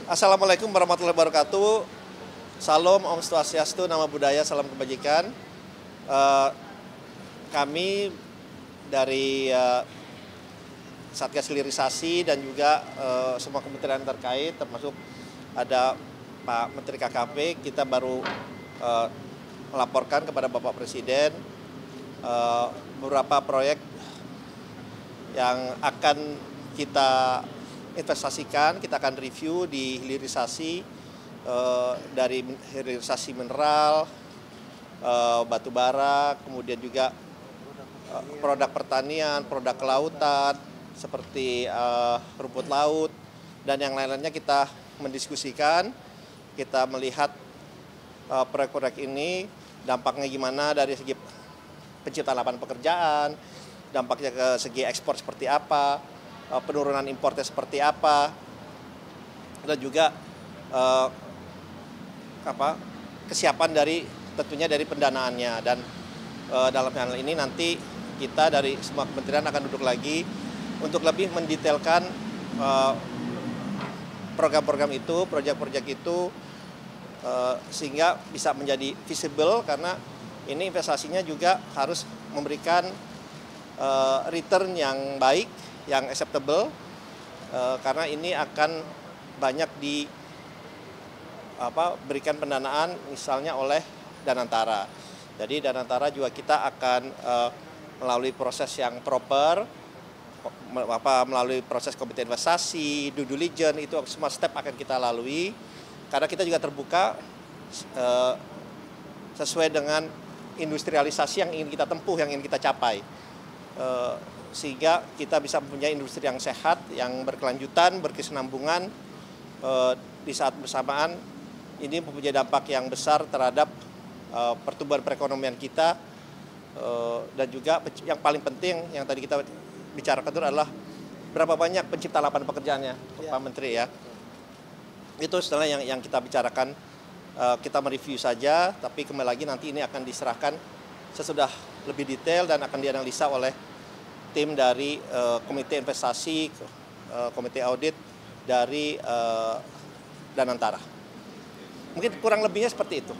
Assalamualaikum warahmatullahi wabarakatuh. Salam, Om Swastiastu, Namo Buddhaya, salam kebajikan. Kami dari Satgas Hilirisasi dan juga semua kementerian terkait, termasuk ada Pak Menteri KKP, kita baru melaporkan kepada Bapak Presiden beberapa proyek yang akan kita investasikan, kita akan review di hilirisasi, dari hilirisasi mineral, batu bara, kemudian juga produk pertanian, produk kelautan, seperti rumput laut, dan yang lain-lainnya kita mendiskusikan, kita melihat proyek-proyek ini dampaknya gimana dari segi penciptaan lapangan pekerjaan, dampaknya ke segi ekspor seperti apa, penurunan importnya seperti apa, dan juga kesiapan tentunya dari pendanaannya. Dan dalam hal ini nanti kita dari semua kementerian akan duduk lagi untuk lebih mendetailkan program-program itu, proyek-proyek itu, sehingga bisa menjadi visible, karena ini investasinya juga harus memberikan return yang baik, yang acceptable, karena ini akan banyak berikan pendanaan misalnya oleh Danantara. Jadi Danantara juga kita akan melalui proses yang proper, melalui proses komite investasi, due diligence, itu semua step akan kita lalui, karena kita juga terbuka sesuai dengan industrialisasi yang ingin kita tempuh, yang ingin kita capai. Sehingga kita bisa mempunyai industri yang sehat, yang berkelanjutan, berkesinambungan, di saat bersamaan ini mempunyai dampak yang besar terhadap pertumbuhan perekonomian kita, dan juga yang paling penting yang tadi kita bicarakan itu adalah berapa banyak pencipta lapangan pekerjaannya, Pak Menteri ya. Itu setelah yang kita bicarakan, kita mereview saja, tapi kembali lagi nanti ini akan diserahkan sesudah lebih detail dan akan dianalisa oleh tim dari komite investasi, komite audit dari Danantara. Mungkin kurang lebihnya seperti itu.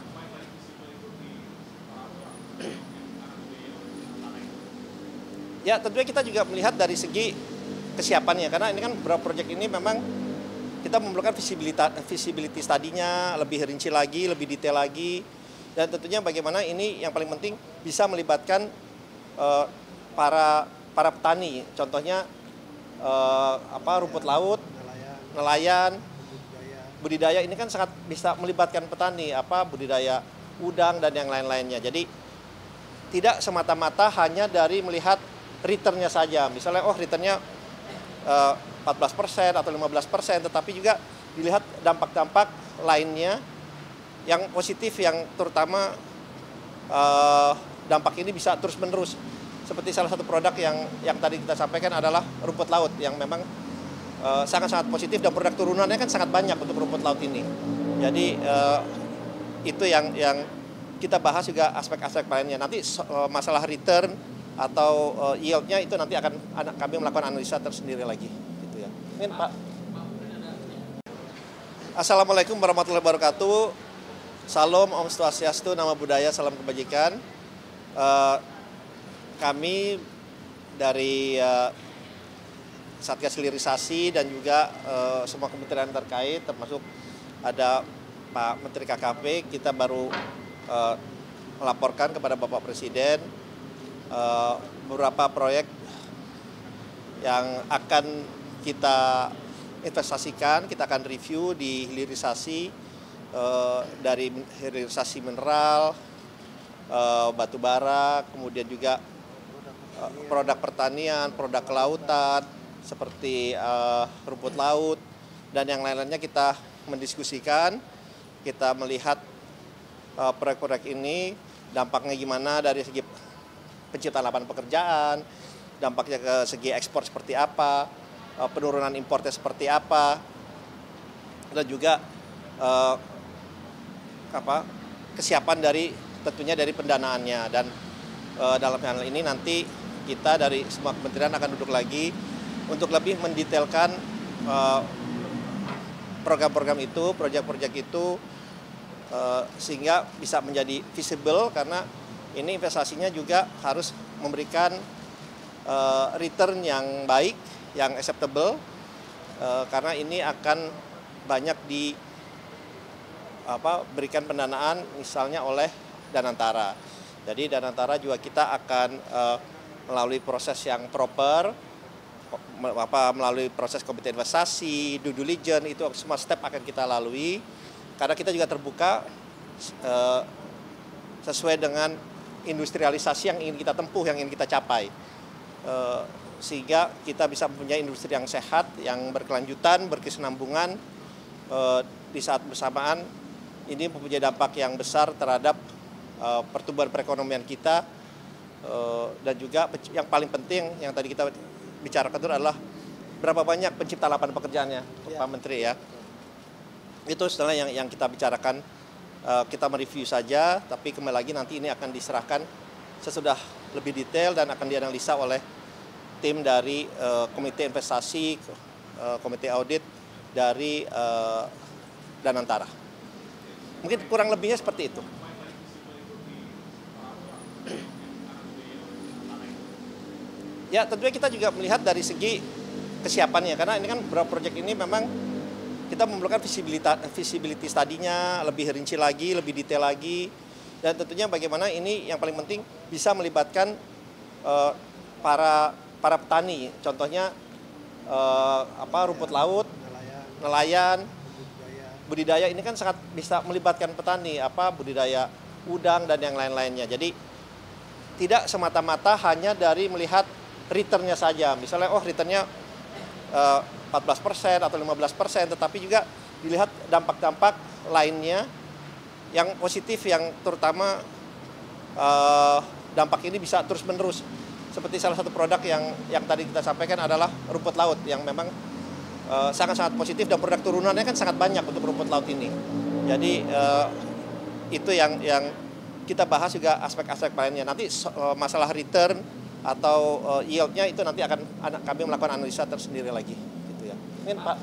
Ya, tentunya kita juga melihat dari segi kesiapannya, karena ini kan beberapa proyek ini memang kita memerlukan visibility study-nya lebih rinci lagi, lebih detail lagi, dan tentunya bagaimana ini yang paling penting bisa melibatkan para petani, contohnya rumput laut, nelayan, budidaya ini kan sangat bisa melibatkan petani, budidaya udang dan yang lain-lainnya. Jadi tidak semata-mata hanya dari melihat return-nya saja, misalnya return-nya 14% atau 15%, tetapi juga dilihat dampak-dampak lainnya yang positif, yang terutama dampak ini bisa terus-menerus. Seperti salah satu produk yang tadi kita sampaikan adalah rumput laut, yang memang sangat-sangat positif, dan produk turunannya kan sangat banyak untuk rumput laut ini. Jadi itu yang kita bahas, juga aspek-aspek lainnya. Nanti masalah return atau yield-nya itu nanti akan kami melakukan analisa tersendiri lagi. Gitu ya. Mungkin Pak. Assalamualaikum warahmatullahi wabarakatuh. Salam, Om Swastiastu, Namo Buddhaya, salam kebajikan. Kami dari Satgas Hilirisasi dan juga semua kementerian terkait, termasuk ada Pak Menteri KKP, kita baru melaporkan kepada Bapak Presiden beberapa proyek yang akan kita investasikan, kita akan review di hilirisasi, dari hilirisasi mineral, batu bara, kemudian juga produk pertanian, produk kelautan, seperti rumput laut, dan yang lain-lainnya kita mendiskusikan, kita melihat proyek-proyek ini dampaknya gimana dari segi penciptaan lapangan pekerjaan, dampaknya ke segi ekspor seperti apa, penurunan importnya seperti apa, dan juga kesiapan tentunya dari pendanaannya. Dan dalam hal ini nanti kita dari semua kementerian akan duduk lagi untuk lebih mendetailkan program-program itu, proyek-proyek itu, sehingga bisa menjadi visible, karena ini investasinya juga harus memberikan return yang baik, yang acceptable, karena ini akan banyak berikan pendanaan misalnya oleh Danantara. Jadi Danantara juga kita akan melalui proses yang proper, melalui proses komite investasi, due diligence, itu semua step akan kita lalui, karena kita juga terbuka sesuai dengan industrialisasi yang ingin kita tempuh, yang ingin kita capai, sehingga kita bisa mempunyai industri yang sehat, yang berkelanjutan, berkesinambungan, di saat bersamaan ini mempunyai dampak yang besar terhadap pertumbuhan perekonomian kita, dan juga yang paling penting yang tadi kita bicarakan itu adalah berapa banyak pencipta lapangan pekerjaannya, Pak Menteri ya. Itu sebenarnya yang kita bicarakan, kita mereview saja, tapi kembali lagi nanti ini akan diserahkan sesudah lebih detail dan akan dianalisa oleh tim dari komite investasi, komite audit dari Danantara. Mungkin kurang lebihnya seperti itu. Ya, tentunya kita juga melihat dari segi kesiapannya, karena ini kan beberapa proyek ini memang kita memerlukan visibility study-nya lebih rinci lagi, lebih detail lagi, dan tentunya bagaimana ini yang paling penting bisa melibatkan para petani, contohnya rumput laut, nelayan, budidaya ini kan sangat bisa melibatkan petani, budidaya udang dan yang lain-lainnya. Jadi tidak semata-mata hanya dari melihat returnnya saja, misalnya returnnya 14% atau 15%, tetapi juga dilihat dampak-dampak lainnya yang positif, yang terutama dampak ini bisa terus-menerus. Seperti salah satu produk yang tadi kita sampaikan adalah rumput laut, yang memang sangat-sangat positif, dan produk turunannya kan sangat banyak untuk rumput laut ini. Jadi itu yang kita bahas, juga aspek-aspek lainnya. Nanti masalah return atau yield-nya itu nanti akan kami melakukan analisa tersendiri lagi, gitu ya. Mungkin Pak.